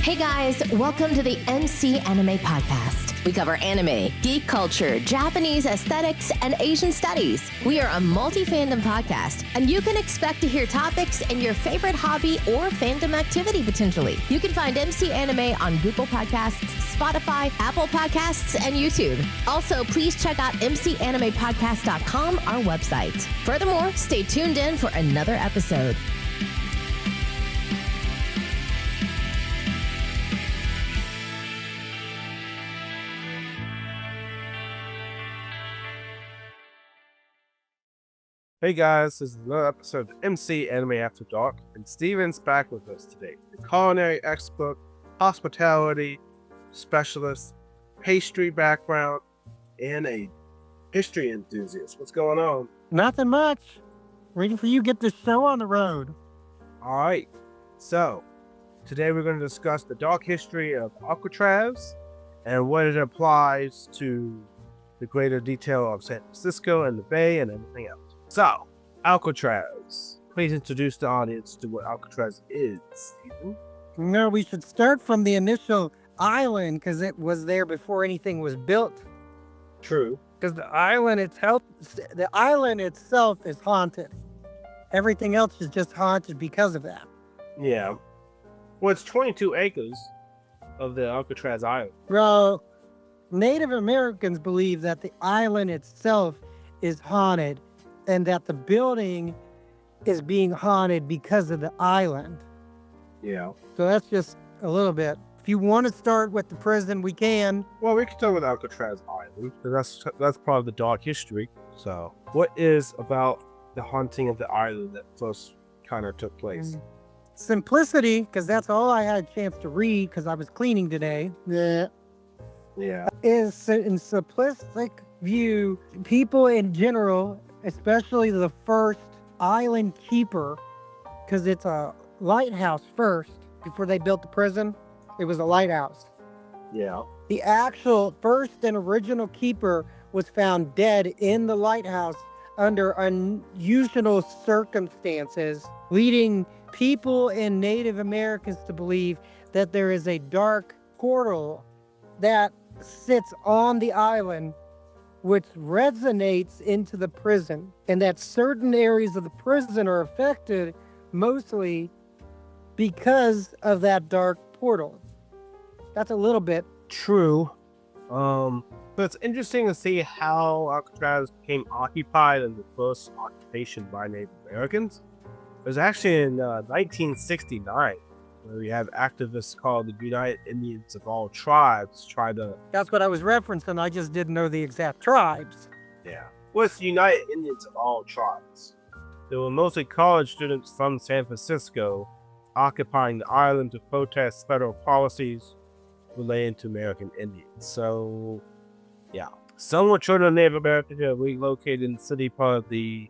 Hey guys, welcome to the MC Anime Podcast. We cover anime, geek culture, Japanese aesthetics, and Asian studies. We are a multi-fandom podcast, and you can expect to hear topics in your favorite hobby or fandom activity potentially. You can find MC Anime on Google Podcasts, Spotify, Apple Podcasts, and YouTube. Also, please check out mcanimepodcast.com, our website. Furthermore, stay tuned in for another episode. Hey guys, this is another episode of MC Anime After Dark, and Steven's back with us today. A culinary expert, hospitality specialist, pastry background, and a history enthusiast. What's going on? Nothing much. Waiting for you to get this show on the road. Alright, so today we're going to discuss the dark history of Alcatraz and what it applies to the greater detail of San Francisco and the Bay and everything else. So, Alcatraz. Please introduce the audience to what Alcatraz is, Stephen. No, we should start from the initial island because it was there before anything was built. True. Because the island itself is haunted. Everything else is just haunted because of that. Yeah. Well, it's 22 acres of the Alcatraz Island. Well, Native Americans believe that the island itself is haunted and that the building is being haunted because of the island. Yeah. So that's just a little bit. If you want to start with the prison, we can. Well, we can start with Alcatraz Island, because that's part of the dark history. So, what is about the haunting of the island that first kind of took place? Simplicity, because that's all I had a chance to read because I was cleaning today. Yeah. Is in simplistic view, people in general, especially the first island keeper, because it's a lighthouse first before they built the prison. It was a lighthouse. Yeah. The actual first and original keeper was found dead in the lighthouse under unusual circumstances, leading people and Native Americans to believe that there is a dark portal that sits on the island which resonates into the prison, and that certain areas of the prison are affected mostly because of that dark portal. That's a little bit True. But it's interesting to see how Alcatraz became occupied in the first occupation by Native Americans. It was actually in 1969, where we have activists called the United Indians of All Tribes try to... That's what I was referencing. I just didn't know the exact tribes. Yeah. Well, it's the United Indians of All Tribes. They were mostly college students from San Francisco occupying the island to protest federal policies relating to American Indians. So, yeah. Some were children of Native Americans who are relocated in the city part of the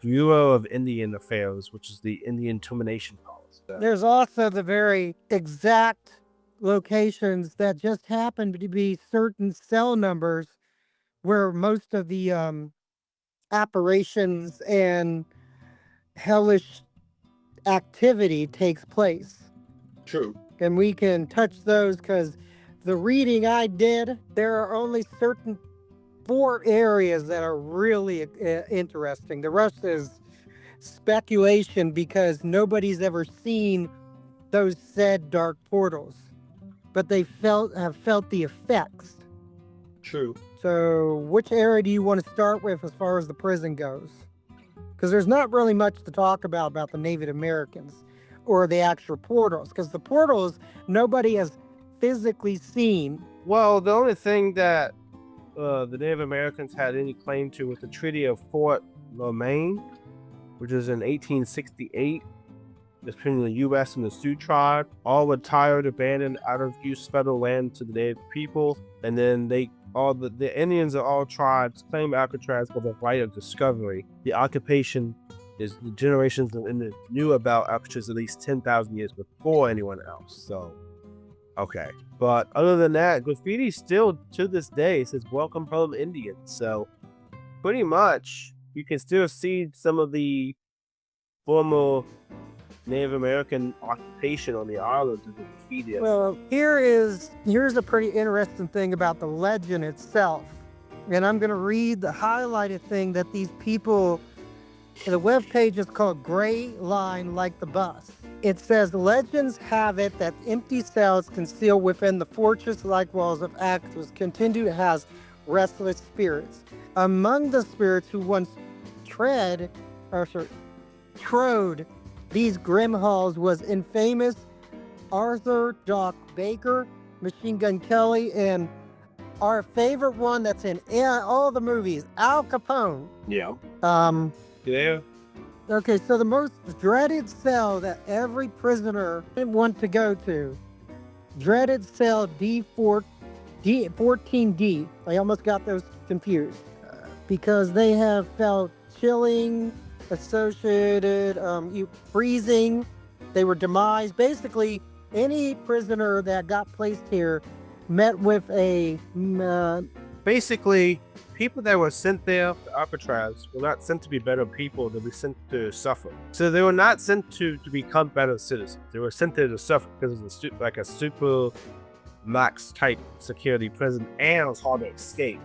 Bureau of Indian Affairs, which is the Indian Termination Policy. There's also the very exact locations that just happen to be certain cell numbers where most of the apparitions and hellish activity takes place. True. And we can touch those because the reading I did, there are only certain 4 areas that are really interesting. The rest is speculation because nobody's ever seen those said dark portals, but they have felt the effects. True. So which area do you want to start with as far as the prison goes? Because there's not really much to talk about the Native Americans or the actual portals, because the portals nobody has physically seen. Well, the only thing that the Native Americans had any claim to was the Treaty of Fort Lomaine, which is in 1868, between the U.S. and the Sioux tribe. All retired, abandoned, out-of-use federal land to the Native people, and then the Indians of all tribes claim Alcatraz for the right of discovery. The occupation is the generations that knew about Alcatraz at least 10,000 years before anyone else. So, okay. But other than that, graffiti still to this day says "Welcome Home, Indians." So, pretty much, you can still see some of the former Native American occupation on the island to defeat it. Well, here's a pretty interesting thing about the legend itself. And I'm going to read the highlighted thing that these people, the webpage is called Gray Line Like the Bus. It says, legends have it that empty cells concealed within the fortress-like walls of Alcatraz continue to house restless spirits. Among the spirits who once trode these grim halls was infamous Arthur Doc Baker, Machine Gun Kelly, and our favorite one that's in all the movies, Al Capone. Yeah. Yeah. Okay, so the most dreaded cell that every prisoner would want to go to, dreaded cell D14D. I almost got those confused because they have felt chilling, associated, freezing. They were demised. Basically, any prisoner that got placed here met with a... Basically, people that were sent there to Alcatraz were not sent to be better people, they were sent to suffer. So they were not sent to become better citizens. They were sent there to suffer because it was like a super max type security prison, and it was hard to escape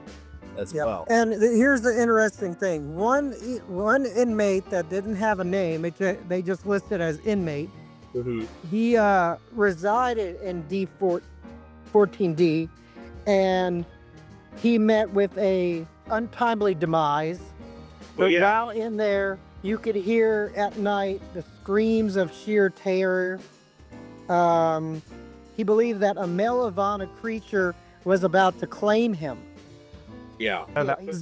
as well. And here's the interesting thing. One inmate that didn't have a name, they just listed as inmate. Mm-hmm. He resided in D14D, and he met with a untimely demise. But while in there, you could hear at night the screams of sheer terror. He believed that a Melavana creature was about to claim him. Yeah. And that was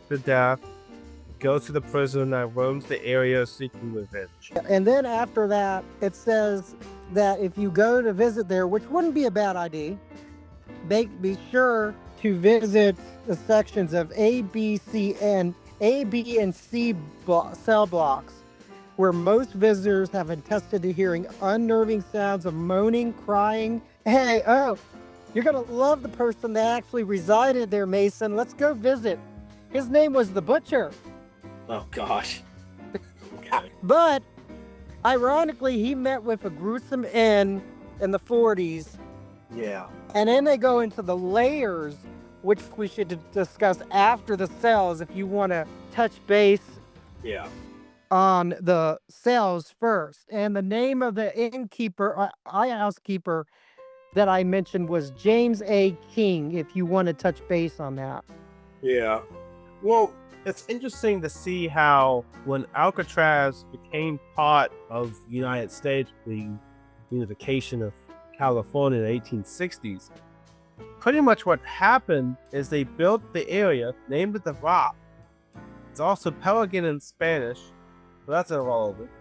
the death. Goes to the prison and roams the area seeking revenge. And then after that, it says that if you go to visit there, which wouldn't be a bad idea, be sure to visit the sections of A, B, and C cell blocks, where most visitors have attested to hearing unnerving sounds of moaning, crying. Hey, you're gonna love the person that actually resided there, Mason. Let's go visit. His name was the Butcher. Oh gosh. Okay. But ironically, he met with a gruesome end in the 40s. Yeah. And then they go into the layers, which we should discuss after the cells if you want to touch base on the cells first. And the name of the innkeeper, housekeeper that I mentioned was James A. King, if you want to touch base on that. Yeah. Well, it's interesting to see how when Alcatraz became part of the United States, the unification of California in the 1860s, pretty much what happened is they built the area, named it the Rock. It's also Pelican in Spanish, so that's irrelevant.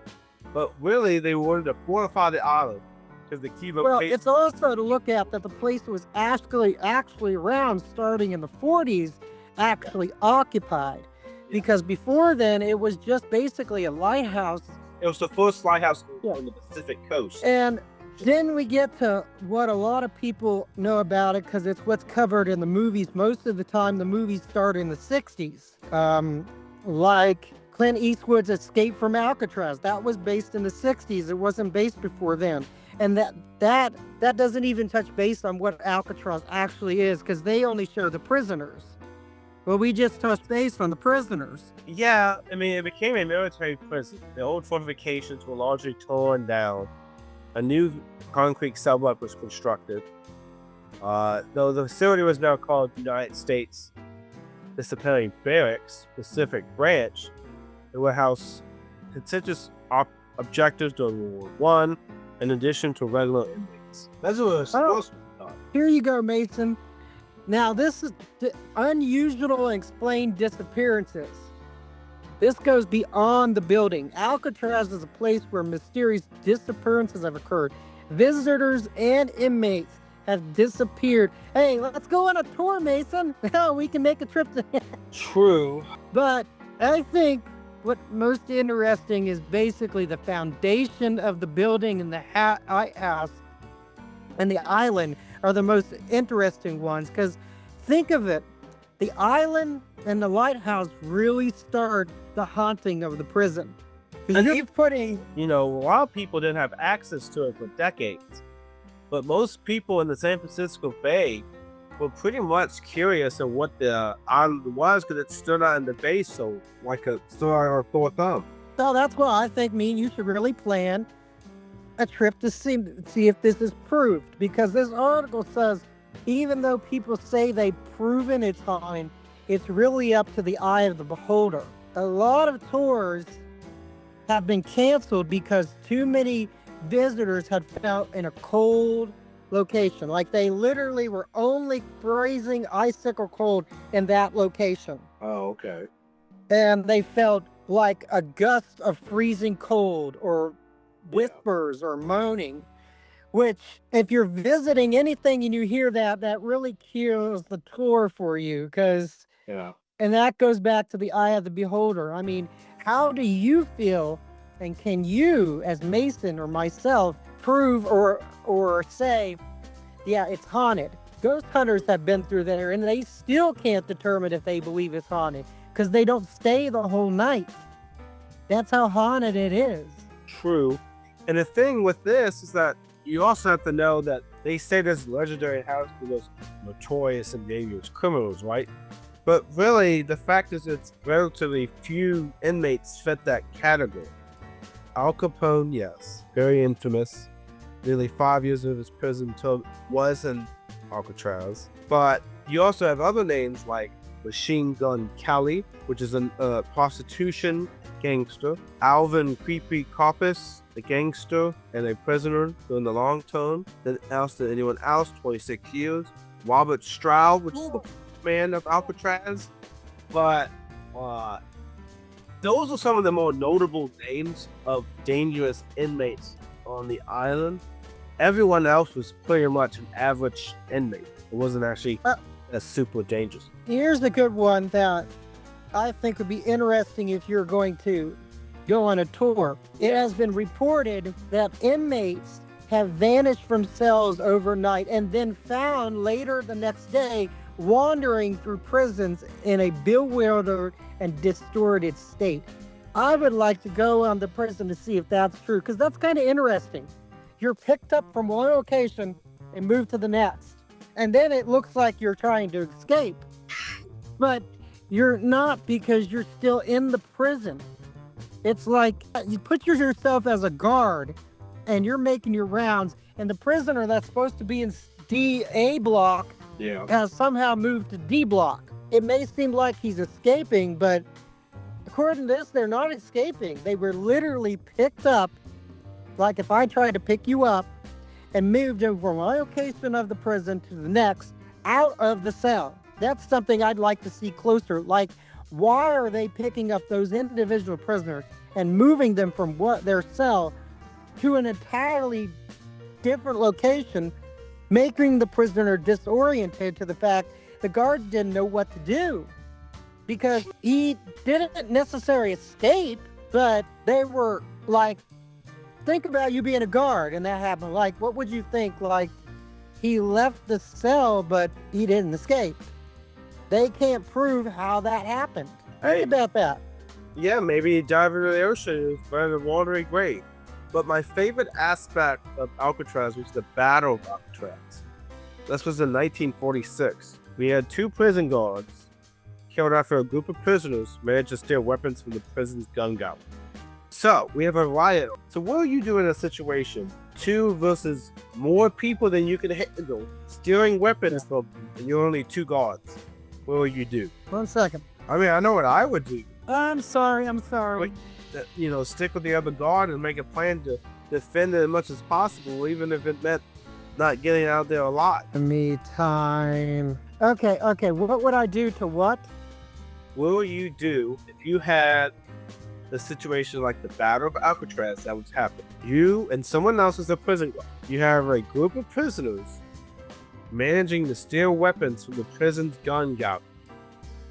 But really, they wanted to fortify the island because the key location. Well, it's also to look at that the place was actually around starting in the 40s, actually occupied. Because before then, it was just basically a lighthouse. It was the first lighthouse on the Pacific coast. And then we get to what a lot of people know about it because it's what's covered in the movies. Most of the time, the movies start in the 60s. Like Clint Eastwood's Escape from Alcatraz. That was based in the 60s. It wasn't based before then. And that doesn't even touch base on what Alcatraz actually is because they only show the prisoners. Well, we just touched base on the prisoners. Yeah, I mean, it became a military prison. The old fortifications were largely torn down. A new concrete cell block was constructed. Though the facility was now called United States Disciplinary Barracks Pacific Branch, it would house contentious objectives during World War I, in addition to regular inmates. That's what it was supposed to be done. Here you go, Mason. Now, this is unusual and explained disappearances. This goes beyond the building. Alcatraz is a place where mysterious disappearances have occurred. Visitors and inmates have disappeared. Hey, let's go on a tour, Mason. We can make a trip to... True. But I think what most interesting is basically the foundation of the building and the house and the island are the most interesting ones, because think of it, the island and the lighthouse really started the haunting of the prison. And He's putting a lot of people didn't have access to it for decades. But most people in the San Francisco Bay were pretty much curious of what the island was because it stood out in the bay so like a star or Thor thumb. So that's why I think me and you should really plan a trip to see if this is proved. Because this article says even though people say they've proven it's haunted, it's really up to the eye of the beholder. A lot of tours have been canceled because too many visitors had felt in a cold location. Like they literally were only freezing icicle cold in that location. Oh, okay. And they felt like a gust of freezing cold or whispers or moaning, which if you're visiting anything and you hear that, that really kills the tour for you because and that goes back to the eye of the beholder. I mean, how do you feel, and can you, as Mason or myself, prove or say, yeah, it's haunted? Ghost hunters have been through there, and they still can't determine if they believe it's haunted because they don't stay the whole night. That's how haunted it is. True. And the thing with this is that you also have to know that they say this legendary house for those notorious and dangerous criminals, right? But really, the fact is it's relatively few inmates fit that category. Al Capone, yes, very infamous. Nearly 5 years of his prison term was in Alcatraz. But you also have other names like Machine Gun Kelly, which is a prostitution gangster. Alvin Creepy Coppus, a gangster and a prisoner during the long term. Then else than anyone else, 26 years. Robert Stroud, which is the man of Alcatraz. But those are some of the more notable names of dangerous inmates on the island. Everyone else was pretty much an average inmate. It wasn't actually as super dangerous. Here's a good one that I think would be interesting if you're going to go on a tour. It has been reported that inmates have vanished from cells overnight and then found later the next day wandering through prisons in a bewildered and distorted state. I would like to go on the prison to see if that's true, because that's kind of interesting. You're picked up from one location and moved to the next, and then it looks like you're trying to escape, but you're not because you're still in the prison. It's like you put yourself as a guard and you're making your rounds, and the prisoner that's supposed to be in A block has somehow moved to D block. It may seem like he's escaping, but according to this, they're not escaping. They were literally picked up, like if I tried to pick you up and moved you from one location of the prison to the next, out of the cell. That's something I'd like to see closer. Like, why are they picking up those individual prisoners and moving them from their cell to an entirely different location, making the prisoner disoriented to the fact the guard didn't know what to do? Because he didn't necessarily escape, but they were like, think about you being a guard and that happened. Like, what would you think? Like, he left the cell, but he didn't escape. They can't prove how that happened. Think about that. Yeah, maybe he dived into the ocean and found a watery grave. But my favorite aspect of Alcatraz was the Battle of Alcatraz. This was in 1946. We had two prison guards killed after a group of prisoners managed to steal weapons from the prison's gun gallery. So, we have a riot. So what do you do in a situation? 2 versus more people than you can handle, stealing weapons from, and you're only 2 guards. What will you do? 1 second. I mean, I know what I would do. I'm sorry. Stick with the other guard and make a plan to defend it as much as possible, even if it meant not getting out there alive. Me time. Okay. What would I do to what? What will you do if you had a situation like the Battle of Alcatraz that was happening? You and someone else is a prison guard. You have a group of prisoners managing to steal weapons from the prison's gun gallery.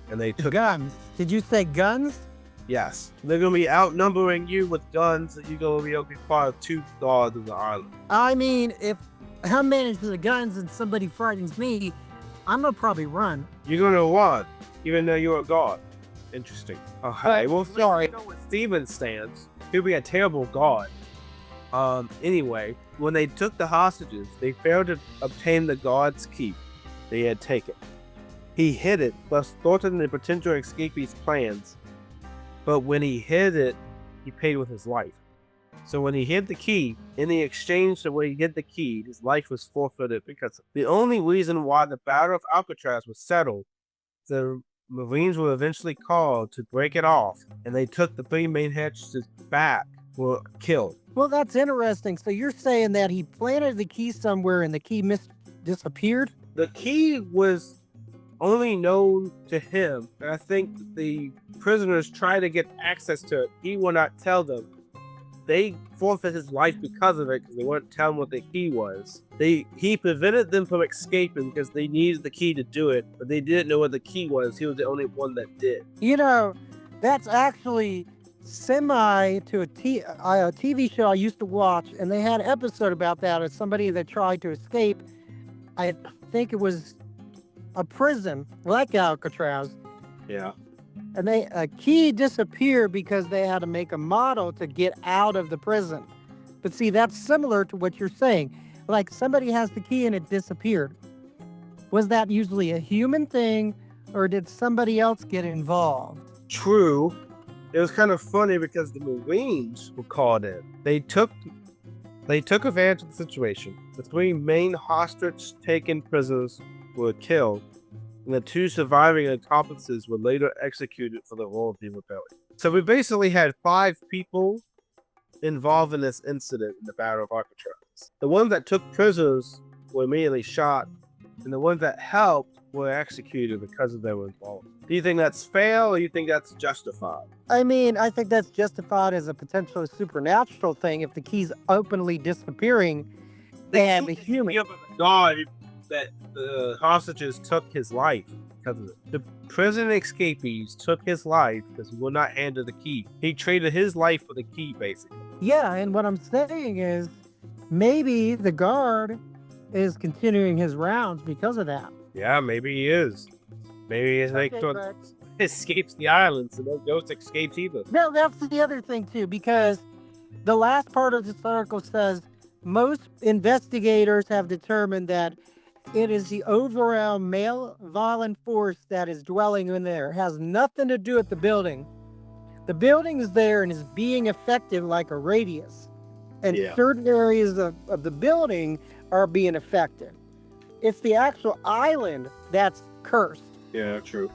And they took guns. Did you say guns? Yes. They're going to be outnumbering you with guns, and you're going to be able to be part of 2 guards of the island. I mean, if I'm managing the guns and somebody frightens me, I'm going to probably run. You're going to run, even though you're a guard. Interesting. Okay, well, sorry. You know what Steven stands. He'd be a terrible guard. Anyway, when they took the hostages, they failed to obtain the guard's key they had taken. He hid it, thus thwarting the potential escapees' plans. But when he hid it, he paid with his life. So when he hid the key, in the exchange for when he hid the key, his life was forfeited because the only reason why the Battle of Alcatraz was settled, the Marines were eventually called to break it off, and they took the 3 main hostages back, were killed. Well, that's interesting. So you're saying that he planted the key somewhere and the key disappeared? The key was only known to him, and I think the prisoners tried to get access to it. He will not tell them. They forfeit his life because of it, because they wouldn't tell him what the key was. He prevented them from escaping because they needed the key to do it, but they didn't know what the key was. He was the only one that did. You know, that's actually semi to a TV show I used to watch, and they had an episode about that of somebody that tried to escape. I think it was a prison like Alcatraz. Yeah. And a key disappeared because they had to make a model to get out of the prison. But see, that's similar to what you're saying. Like somebody has the key and it disappeared. Was that usually a human thing, or did somebody else get involved? True. It was kind of funny because the Marines were called in. They took advantage of the situation. The 3 main hostage-taken prisoners were killed, and the 2 surviving accomplices were later executed for the royalty rebellion. So we basically had 5 people involved in this incident in the Battle of Alcatraz. The ones that took prisoners were immediately shot, and the ones that helped were executed because of their involvement. Do you think that's fair, or do you think that's justified? I mean, I think that's justified as a potential supernatural thing if the key's openly disappearing and the human. God, that the hostages took his life because of it. The prison escapees took his life because he would not handle the key. He traded his life for the key, basically. Yeah, and what I'm saying is maybe the guard is continuing his rounds because of that. Yeah, maybe he is. Maybe he's escapes the island, so no ghost escapes either. No, that's the other thing too, because the last part of this article says most investigators have determined that it is the overall male violent force that is dwelling in there. It has nothing to do with the building. The building is there and is being effective like a radius. And certain areas of the building are being affected. It's the actual island that's cursed. Yeah, true.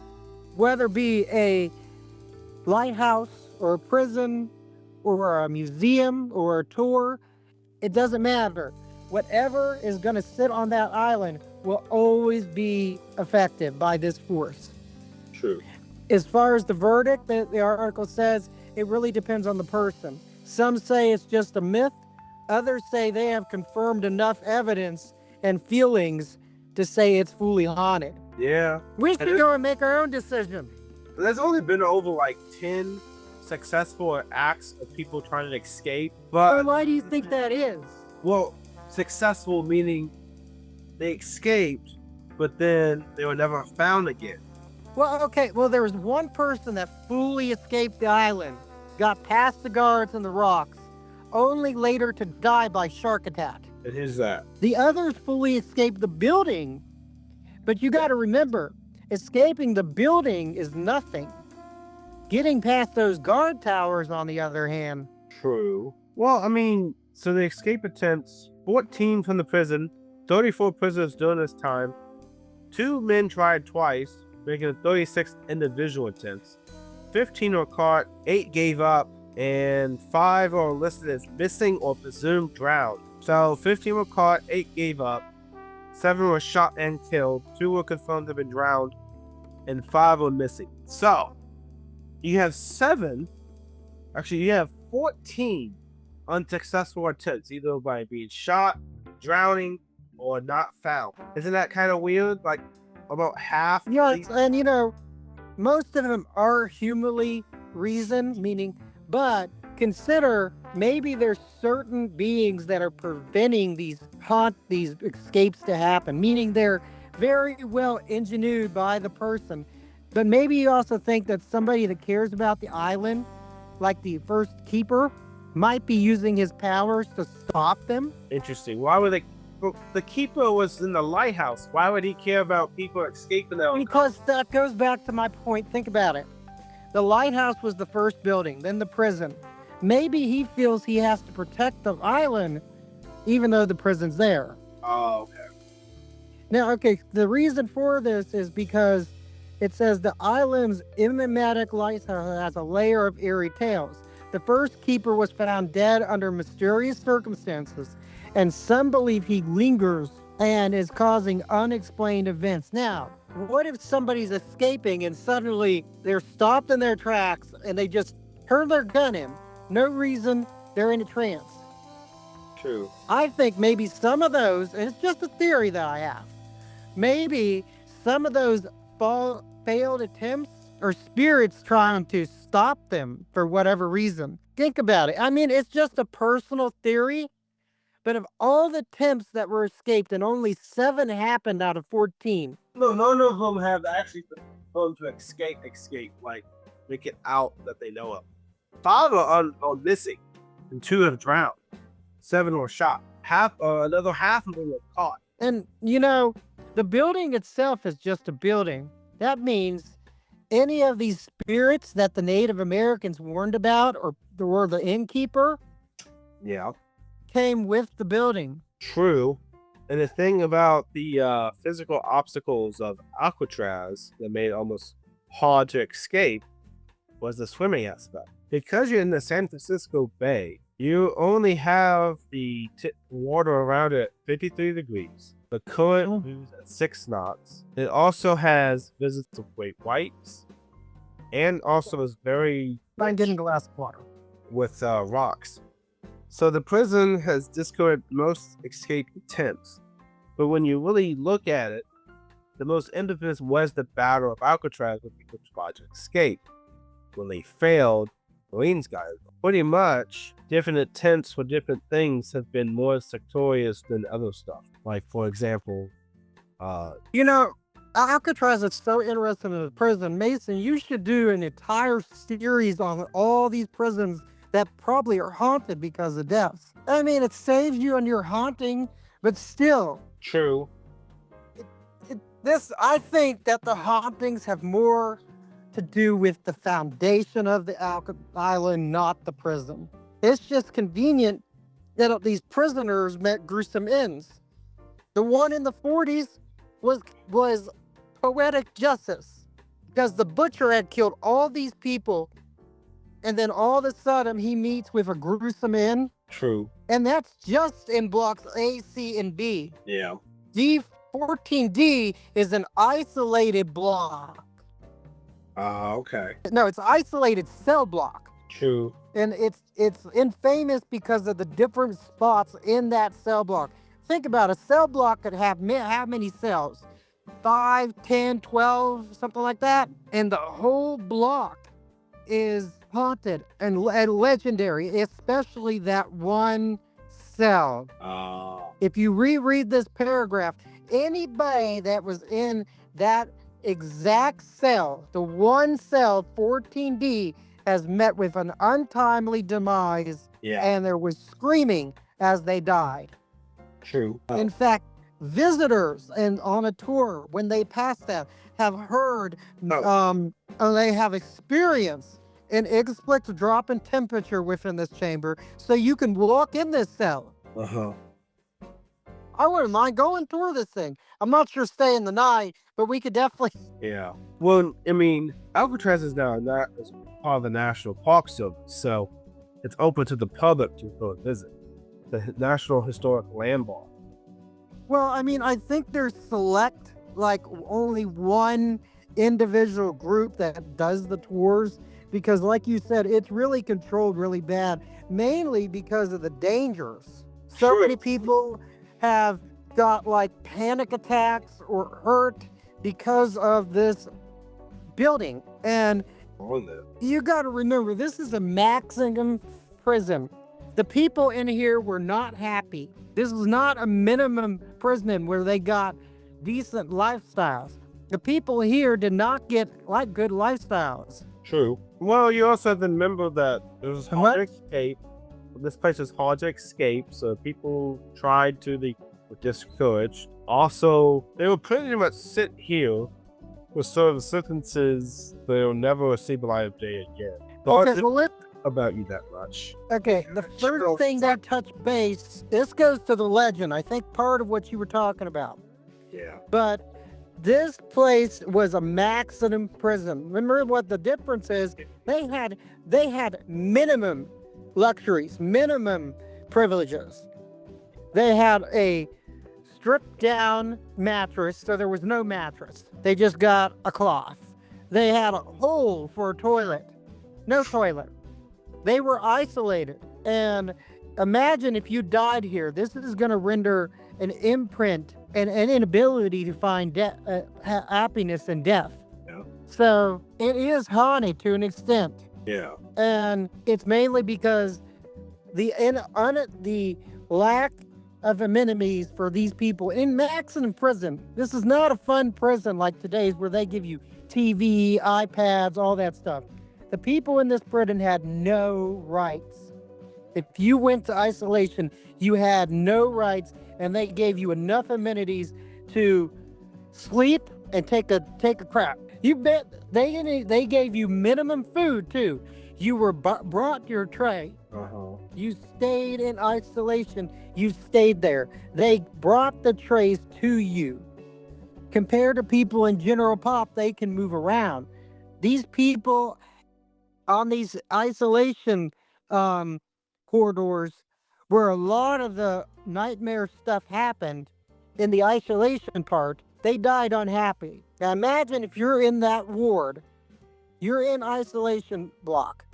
Whether it be a lighthouse or a prison or a museum or a tour, it doesn't matter. Whatever is going to sit on that island will always be affected by this force. True. As far as the verdict, the article says, it really depends on the person. Some say it's just a myth. Others say they have confirmed enough evidence and feelings to say it's fully haunted. Yeah. We should go and make our own decision. There's only been over like 10 successful acts of people trying to escape. But why do you think that is? Well, successful meaning they escaped, but then they were never found again. Well, okay. Well, there was one person that fully escaped the island, got past the guards and the rocks, only later to die by shark attack. And who's that? The others fully escaped the building. But you got to remember, escaping the building is nothing. Getting past those guard towers, on the other hand. True. Well, I mean, so the escape attempts, 14 from the prison, 34 prisoners during this time. 2 men tried twice, making it 36 individual attempts. 15 were caught, 8 gave up, and 5 are listed as missing or presumed drowned. So 15 were caught, 8 gave up, 7 were shot and killed, 2 were confirmed to have been drowned, and 5 were missing. So you have 14 unsuccessful attempts, either by being shot, drowning, or not found. Isn't that kind of weird? Like about half. Yeah, and you know, most of them are humanly reasoned, but consider maybe there's certain beings that are preventing these escapes to happen, meaning they're very well engineered by the person. But maybe you also think that somebody that cares about the island, like the first keeper, might be using his powers to stop them. Interesting. Why would they? Well, the keeper was in the lighthouse. Why would he care about people escaping out? Because that goes back to my point. Think about it. The lighthouse was the first building, then the prison. Maybe he feels he has to protect the island, even though the prison's there. Oh, okay. Now, okay, the reason for this is because it says the island's enigmatic lighthouse has a layer of eerie tales. The first keeper was found dead under mysterious circumstances, and some believe he lingers and is causing unexplained events. Now, what if somebody's escaping and suddenly they're stopped in their tracks and they just turn their gun in? No reason, they're in a trance. True. I think maybe some of those, and it's just a theory that I have, maybe some of those failed attempts are spirits trying to stop them for whatever reason. Think about it. I mean, it's just a personal theory, but of all the attempts that were escaped and only 7 happened out of 14. No, none of them have actually been able to escape, like make it out that they know of. 5 are missing, and 2 have drowned. 7 were shot. Another half of them were caught. And, you know, the building itself is just a building. That means any of these spirits that the Native Americans warned about or were the innkeeper Yeah. came with the building. True. And the thing about the physical obstacles of Alcatraz that made it almost hard to escape was the swimming aspect. Because you're in the San Francisco Bay, you only have the water around it at 53 degrees. The current moves at 6 knots. It also has visits of great whites, and also is very By getting glass of water. with rocks. So the prison has discouraged most escape attempts. But when you really look at it, the most infamous was the Battle of Alcatraz, when people tried to escape. When they failed, Marines got it. Pretty much, different attempts for different things have been more victorious than other stuff. Like, for example, You know, Alcatraz is so interesting in the prison. Mason, you should do an entire series on all these prisons that probably are haunted because of deaths. I mean, it saves you on your haunting, but still, true. I think that the hauntings have more to do with the foundation of the island, not the prison. It's just convenient that these prisoners met gruesome ends. The one in the 40s was poetic justice, because the butcher had killed all these people, and then all of a sudden he meets with a gruesome end. True. And that's just in blocks A, C, and B. Yeah. D14D is an isolated block. Okay. No, it's an isolated cell block. True. And it's infamous because of the different spots in that cell block. Think about it. A cell block could have how many cells? 5, 10, 12, something like that. And the whole block is haunted and legendary, especially that one cell. If you reread this paragraph, anybody that was in that exact cell, the one cell, 14D, has met with an untimely demise, and there was screaming as they died. True. In fact, visitors and on a tour, when they pass that, have heard, they have experienced an inexplicable drop in temperature within this chamber, so you can walk in this cell. I wouldn't mind going tour this thing. I'm not sure staying the night, but we could definitely. Yeah. Well, I mean, Alcatraz is now not as part of the National Park Service, so it's open to the public to go visit. The National Historic Landmark. Well, I mean, I think there's select, like only one individual group that does the tours, because like you said, it's really controlled really bad, mainly because of the dangers. So many people have got like panic attacks or hurt because of this building. And you got to remember, this is a maximum prison. The people in here were not happy. This is not a minimum prison where they got decent lifestyles. The people here did not get like good lifestyles. True. Well, you also have to remember that there was hard to escape, this place is hard to escape, so people tried to, they were discouraged. Also, they will pretty much sit here for certain sentences they'll never receive a light of day again. Okay, well, About you that much. okay, the first thing that touched base, this goes to the legend. I think part of what you were talking about. Yeah. But this place was a maximum prison. Remember what the difference is? They had minimum luxuries, minimum privileges. They had a stripped down mattress, so there was no mattress. They just got a cloth. They had a hole for a toilet. No toilet. They were isolated. And imagine if you died here, this is going to render an imprint and an inability to find happiness in death. Yeah. So it is haunted to an extent. Yeah. And it's mainly because the lack of amenities for these people in maximum prison. This is not a fun prison like today's where they give you TV, iPads, all that stuff. The people in this prison had no rights. If you went to isolation, you had no rights, and they gave you enough amenities to sleep and take a crap. You bet they gave you minimum food too. You were brought your tray. You stayed in isolation. You stayed there. They brought the trays to you. Compared to people in general pop, they can move around. These people on these isolation corridors where a lot of the nightmare stuff happened in the isolation part, they died unhappy. Now imagine if you're in that ward, you're in isolation block.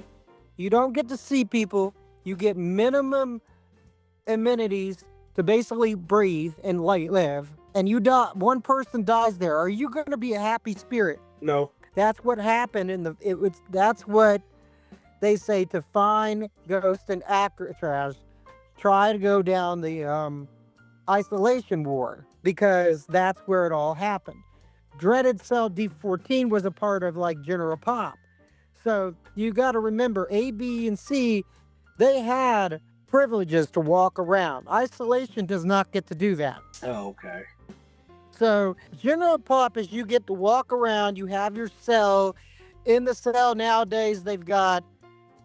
You don't get to see people. You get minimum amenities to basically breathe and live. And you die. One person dies there. Are you going to be a happy spirit? No. That's what happened that's what they say to find ghosts in alcatraz. Try to go down the isolation ward because that's where it all happened. Dreaded Cell D14 was a part of like General Pop. So you got to remember A, B, and C, they had privileges to walk around. Isolation does not get to do that. Oh, okay. So General Pop is you get to walk around, you have your cell. In the cell nowadays, they've got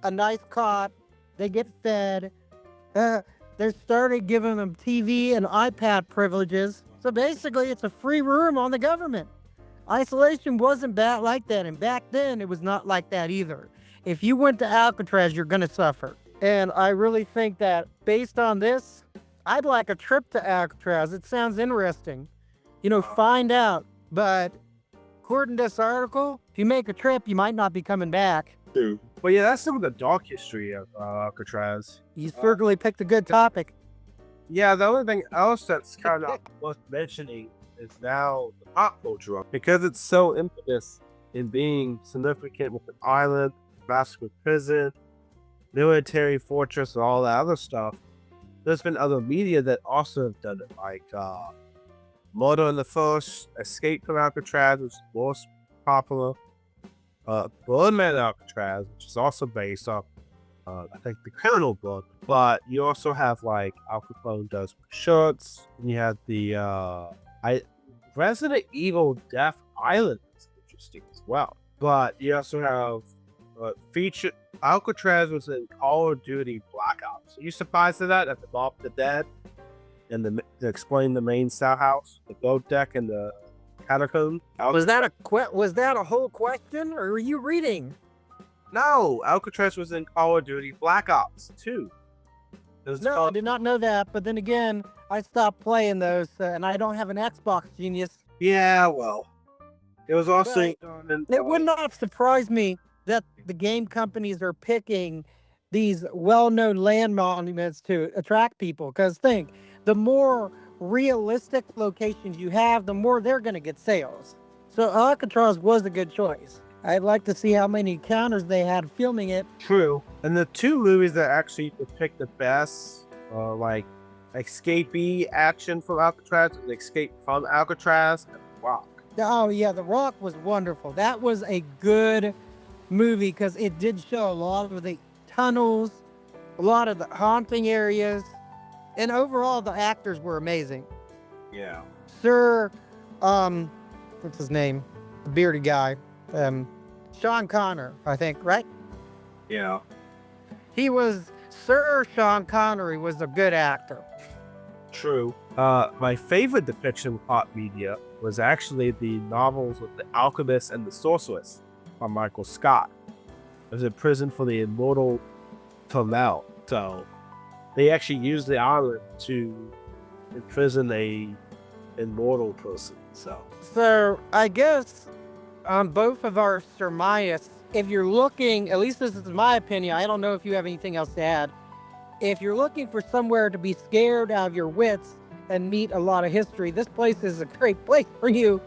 a nice cot, they get fed. They started giving them TV and iPad privileges. So basically, it's a free room on the government. Isolation wasn't bad like that, and back then, it was not like that either. If you went to Alcatraz, you're going to suffer. And I really think that based on this, I'd like a trip to Alcatraz. It sounds interesting. Find out. But according to this article, if you make a trip, you might not be coming back. Dude. But yeah, that's some of the dark history of Alcatraz. You certainly picked a good topic. Yeah, the only thing else that's kind of worth mentioning is now the pop culture, because it's so impetus in being significant with an island, massive prison, military fortress, and all that other stuff. There's been other media that also have done it, like Murder in the First, Escape from Alcatraz, which is most popular. Birdman Alcatraz, which is also based off, I think, the criminal book. But you also have like Al Capone does shirts, and you have the Resident Evil Death Island is interesting as well. But you also have featured Alcatraz was in Call of Duty Black Ops. Are you surprised at that? At the Mob of the Dead, and to explain the main cell house, the boat deck, and the catacomb. Was that a whole question, or were you reading? No, Alcatraz was in Call of Duty Black Ops 2. I did not know that. But then again, I stopped playing those, and I don't have an Xbox, genius. Yeah, well, it was also. It would not have surprised me that the game companies are picking these well-known land monuments to attract people. Because think, the more realistic locations you have, the more they're going to get sales. So Alcatraz was a good choice. I'd like to see how many encounters they had filming it. True. And the two movies that actually depict the best, like escapee action from Alcatraz, and Escape from Alcatraz, and The Rock. Oh yeah, The Rock was wonderful. That was a good movie because it did show a lot of the tunnels a lot of the haunting areas, and overall the actors were amazing. Yeah. Sir, what's his name? The bearded guy. Sean Connery, I think, right? Yeah. Sir Sean Connery was a good actor. True. My favorite depiction of pop media was actually the novels with The Alchemist and the Sorceress by Michael Scott. It was in prison for the immortal Tomel. So they actually used the island to imprison a immortal person. So I guess on both of our surmise, if you're looking, at least this is my opinion, I don't know if you have anything else to add. If you're looking for somewhere to be scared out of your wits and meet a lot of history, this place is a great place for you.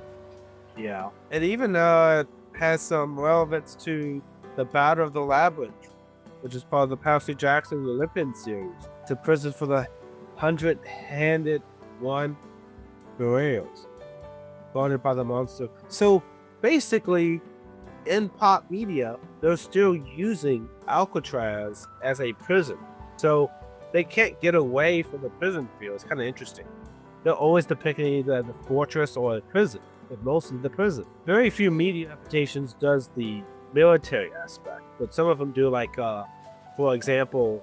Yeah. It even has some relevance to the Battle of the Labyrinth, which is part of the Percy Jackson Olympian series. It's a prison for the 100-handed one Boreals, guarded by the monster. So basically, in pop media, they're still using Alcatraz as a prison. So they can't get away from the prison feel. It's kind of interesting. They're always depicting either the fortress or a prison, but mostly the prison. Very few media adaptations does the military aspect, but some of them do, like, for example,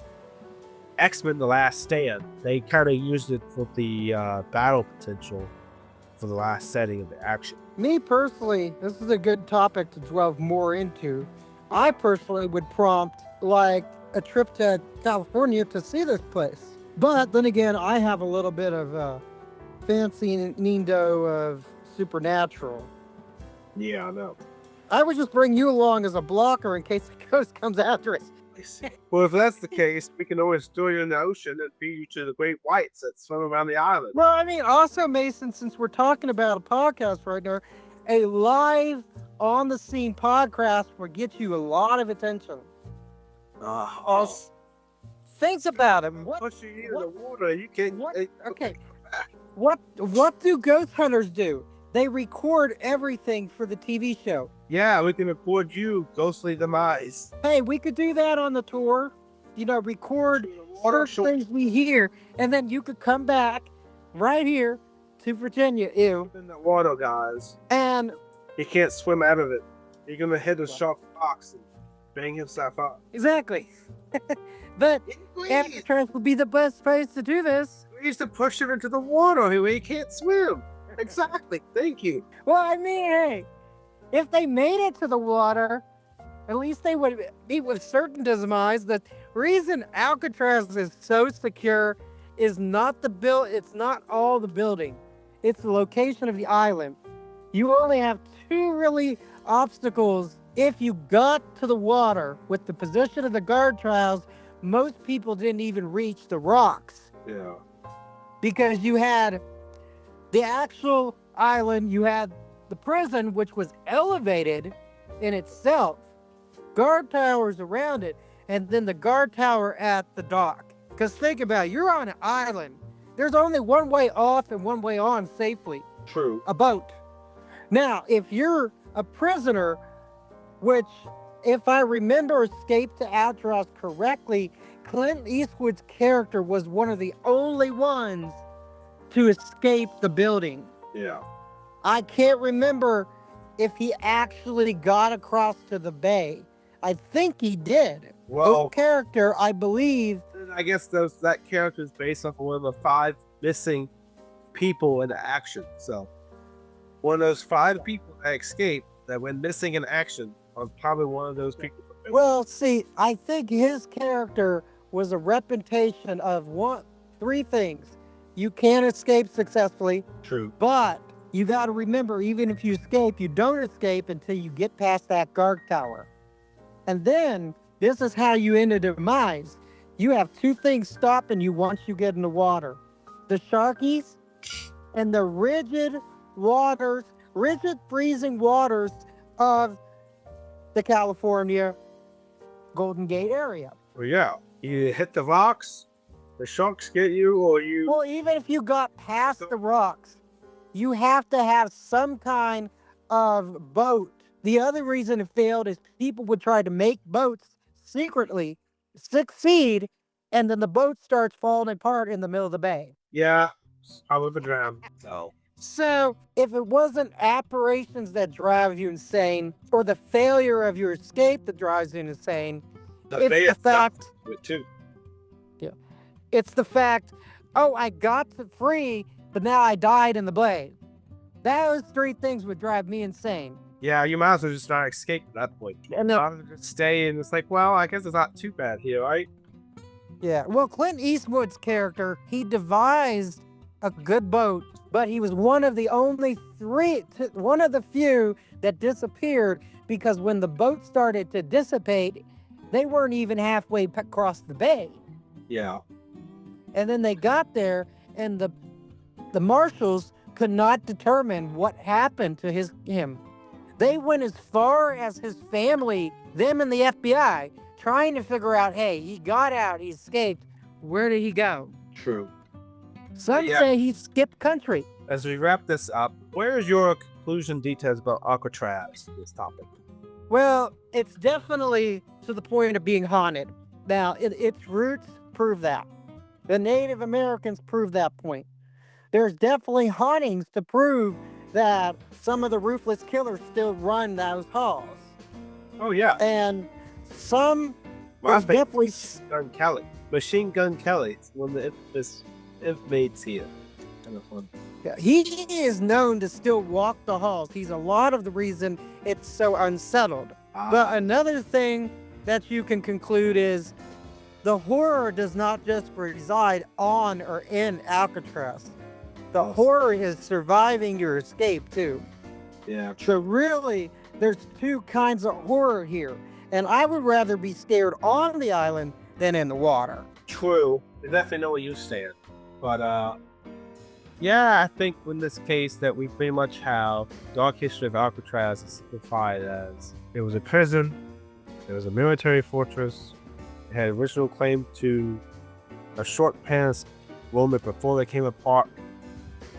X-Men The Last Stand. They kind of used it for the battle potential for the last setting of the action. Me personally, this is a good topic to delve more into. I personally would prompt like a trip to California to see this place. But then again, I have a little bit of fancy Nindo of supernatural. Yeah, I know. I would just bring you along as a blocker in case the ghost comes after us. Well, if that's the case, we can always throw you in the ocean and feed you to the great whites that swim around the island. Well, I mean, also, Mason, since we're talking about a podcast right now, a live on-the-scene podcast will get you a lot of attention. Think about it. Push you into the water, you can. Okay. What do ghost hunters do? They record everything for the TV show. Yeah, we can record you, ghostly demise. Hey, we could do that on the tour. Record certain things we hear, and then you could come back right here to Virginia. Ew. In the water, guys. And you can't swim out of it. You're gonna hit a sharp box and bang yourself up. Exactly. But Alcatraz would be the best place to do this. We used to push him into the water where he can't swim. Exactly. Thank you. Well, I mean, hey, if they made it to the water, at least they would meet with certain demise. The reason Alcatraz is so secure is not it's not all the building. It's the location of the island. You only have two really obstacles. If you got to the water with the position of the guard trials, most people didn't even reach the rocks. Yeah. Because you had the actual island, you had the prison, which was elevated in itself, guard towers around it, and then the guard tower at the dock. Because think about it, you're on an island. There's only one way off and one way on safely. True. A boat. Now, if you're a prisoner, which, if I remember Escape to Alcatraz correctly, Clint Eastwood's character was one of the only ones to escape the building. Yeah. I can't remember if he actually got across to the bay. I think he did. Well, the character, I believe. I guess that character is based off of one of the 5 missing people in action. So, one of those 5 people that escaped that went missing in action are probably one of those people. Well, see, I think his character was a representation of 3 things. You can't escape successfully. True. But you got to remember, even if you escape, you don't escape until you get past that guard tower. And then, this is how you end a demise. You have 2 things stopping you once you get in the water. The sharkies and the rigid freezing waters of the California Golden Gate area. Well, yeah. You hit the rocks, the sharks get you, or you... Well, even if you got past the rocks, you have to have some kind of boat. The other reason it failed is people would try to make boats secretly succeed and then the boat starts falling apart in the middle of the bay. Yeah, I would have drowned. So if it wasn't apparitions that drive you insane, or the failure of your escape that drives you insane, it's the fact. Too. Yeah, it's the fact. Oh, I got free, but now I died in the blade. Those three things would drive me insane. Yeah, you might as well just not escape at that point. And Just stay, and it's like, well, I guess it's not too bad here, right? yeah, well, Clint Eastwood's character, he devised a good boat, but he was one of the few that disappeared, because when the boat started to dissipate, they weren't even halfway across the bay. Yeah. And then they got there, and the marshals could not determine what happened to him. They went as far as his family, them and the FBI, trying to figure out, hey, he got out, he escaped. Where did he go? True. Some say he skipped country. As we wrap this up, where is your conclusion details about Alcatraz, this topic? Well, it's definitely to the point of being haunted. Now, its roots prove that. The Native Americans prove that point. There's definitely hauntings to prove that some of the ruthless killers still run those halls. Oh, yeah. And some definitely Machine Gun Kelly, one of the inmates here. Kind of fun. Yeah, he is known to still walk the halls. He's a lot of the reason it's so unsettled. But another thing that you can conclude is the horror does not just reside on or in Alcatraz. The horror is surviving your escape too. Yeah. So really, there's two kinds of horror here. And I would rather be scared on the island than in the water. True. I definitely know where you stand. But, yeah, I think in this case that we pretty much have Dark History of Alcatraz is simplified as it was a prison, it was a military fortress, it had original claim to a short past moment before they came apart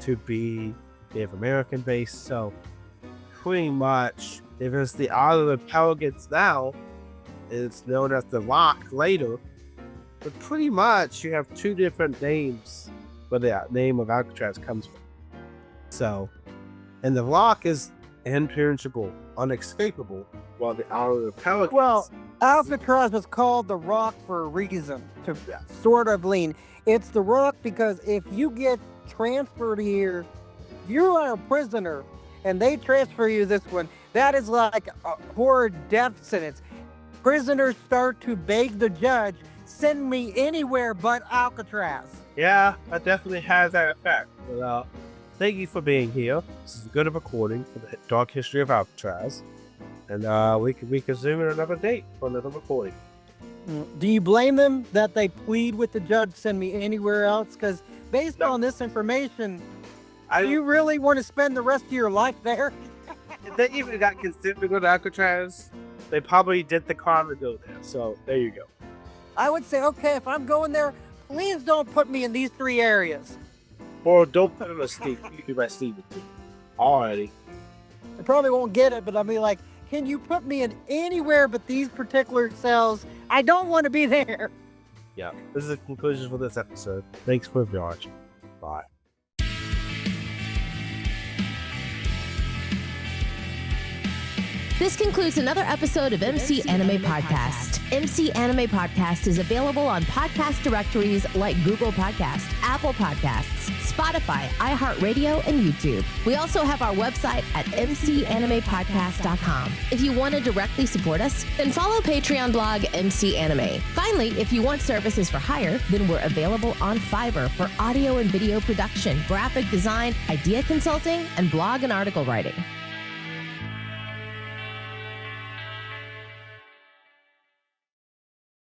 to be Native American based. So pretty much, if it's the Island of Pelicans now, it's known as the Rock later. But pretty much, you have two different names where the name of Alcatraz comes from. So, and the Rock is impenetrable, unescapable, while the Island of Pelicans. Well, Alcatraz was called the Rock for a reason, to sort of lean. It's the Rock because if you get transferred here, you are a prisoner, and they transfer you this one. That is like a horror death sentence. Prisoners start to beg the judge, send me anywhere but Alcatraz. Yeah, that definitely has that effect. But, thank you for being here. This is a good recording for the Dark History of Alcatraz. And we can zoom in another date for another recording. Do you blame them that they plead with the judge, send me anywhere else? Because based on this information, do you really want to spend the rest of your life there? If they even got consent to go to Alcatraz, they probably did the crime to go there. So there you go. I would say, okay, if I'm going there, please don't put me in these three areas. Or don't put them in Steve. You can by Steven. Alrighty. I probably won't get it, but I'll be like, can you put me in anywhere but these particular cells? I don't want to be there. Yeah, this is the conclusion for this episode. Thanks for watching. Bye. This concludes another episode of MC Anime Podcast. MC Anime Podcast is available on podcast directories like Google Podcast, Apple Podcasts, Spotify, iHeartRadio, and YouTube. We also have our website at mcanimepodcast.com. If you want to directly support us, then follow Patreon blog MC Anime. Finally, if you want services for hire, then we're available on Fiverr for audio and video production, graphic design, idea consulting, and blog and article writing.